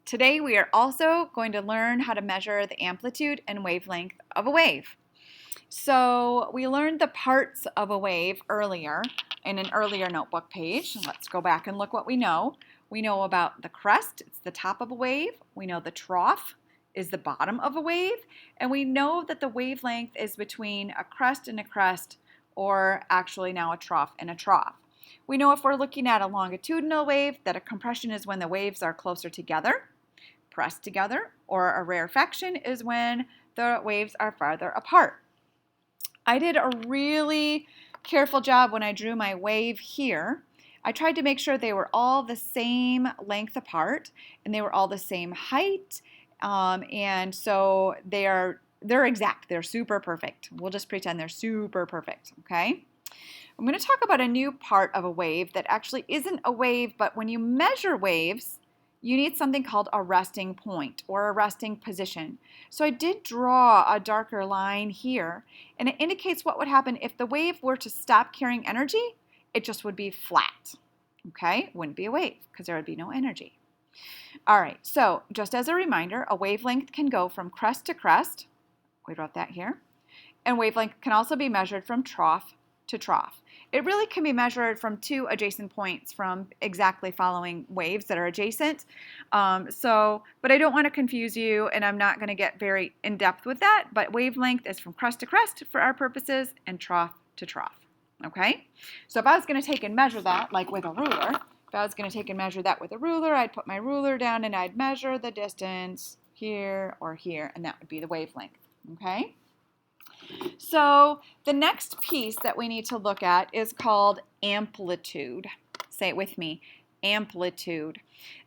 Today we are also going to learn how to measure the amplitude and wavelength of a wave. So we learned the parts of a wave earlier in an earlier notebook page. Let's go back and look what we know. We know about the crest, it's the top of a wave. We know the trough is the bottom of a wave. And we know that the wavelength is between a crest and a crest, or actually now a trough and a trough. We know if we're looking at a longitudinal wave that a compression is when the waves are closer together, pressed together, or a rarefaction is when the waves are farther apart. I did a really careful job when I drew my wave here. I tried to make sure they were all the same length apart and they were all the same height, and so they're exact. They're super perfect. We'll just pretend they're super perfect, okay? I'm going to talk about a new part of a wave that actually isn't a wave, but when you measure waves, you need something called a resting point or a resting position. So I did draw a darker line here, and it indicates what would happen if the wave were to stop carrying energy. It just would be flat, okay? It wouldn't be a wave because there would be no energy. All right, so just as a reminder, a wavelength can go from crest to crest. We wrote that here. And wavelength can also be measured from trough to trough. It really can be measured from two adjacent points from exactly following waves that are adjacent. But I don't want to confuse you, and I'm not going to get very in-depth with that, but wavelength is from crest to crest for our purposes and trough to trough, okay? So if I was going to take and measure that, like with a ruler, if I was going to take and measure that with a ruler, I'd put my ruler down and I'd measure the distance here or here, and that would be the wavelength, okay? So the next piece that we need to look at is called amplitude. Say it with me, amplitude.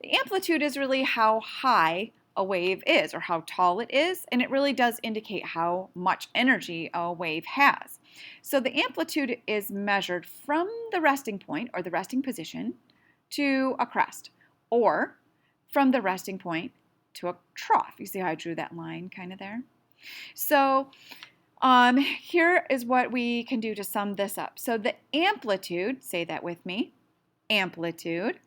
The amplitude is really how high a wave is or how tall it is, and it really does indicate how much energy a wave has. So the amplitude is measured from the resting point or the resting position to a crest, or from the resting point to a trough. You see how I drew that line kind of there? So here is what we can do to sum this up. So the amplitude, say that with me, amplitude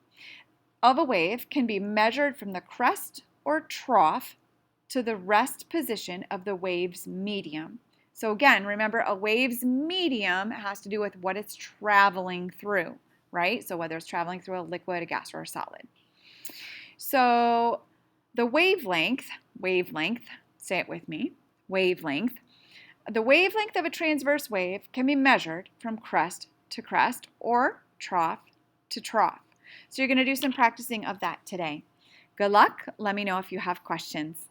of a wave can be measured from the crest or trough to the rest position of the wave's medium. So again, remember a wave's medium has to do with what it's traveling through, right? So whether it's traveling through a liquid, a gas, or a solid. So the wavelength, say it with me, wavelength. The wavelength of a transverse wave can be measured from crest to crest or trough to trough. So you're going to do some practicing of that today. Good luck. Let me know if you have questions.